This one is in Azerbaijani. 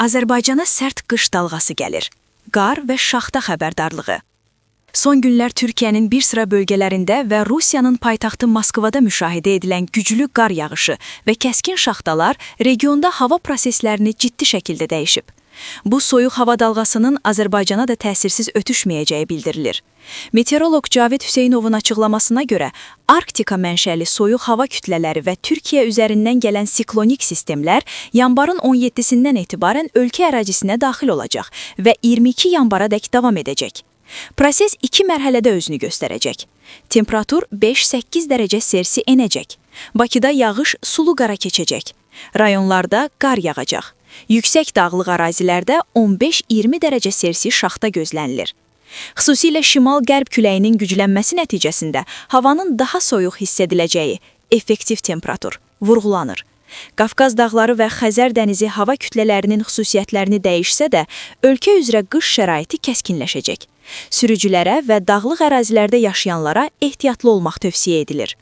Azərbaycana sərt qış dalğası gəlir. Qar və şaxta xəbərdarlığı. Son günlər Türkiyənin bir sıra bölgələrində və Rusiyanın paytaxtı Moskvada müşahidə edilən güclü qar yağışı və kəskin şaxtalar regionda hava proseslərini ciddi şəkildə dəyişib. Bu soyuq hava dalğasının Azərbaycana da təsirsiz ötüşməyəcəyi bildirilir. Meteoroloq Cavid Hüseynovun açıqlamasına görə, Arktika mənşəli soyuq hava kütlələri və Türkiyə üzərindən gələn siklonik sistemlər yanvarın 17-sindən etibarən ölkə ərazisinə daxil olacaq və 22 yanvaradək davam edəcək. Proses 2 mərhələdə özünü göstərəcək. Temperatur 5-8 dərəcə Selsi enəcək. Bakıda yağış sulu qara keçəcək. Rayonlarda qar yağacaq. Yüksək dağlıq ərazilərdə 15-20 dərəcə Selsi şaxta gözlənilir. Xüsusilə şimal-qərb küləyinin güclənməsi nəticəsində havanın daha soyuq hiss ediləcəyi effektiv temperatur vurğulanır. Qafqaz dağları və Xəzər dənizi hava kütlələrinin xüsusiyyətlərini dəyişsə də, ölkə üzrə qış şəraiti kəskinləşəcək. Sürücülərə və dağlıq ərazilərdə yaşayanlara ehtiyatlı olmaq tövsiyə edilir.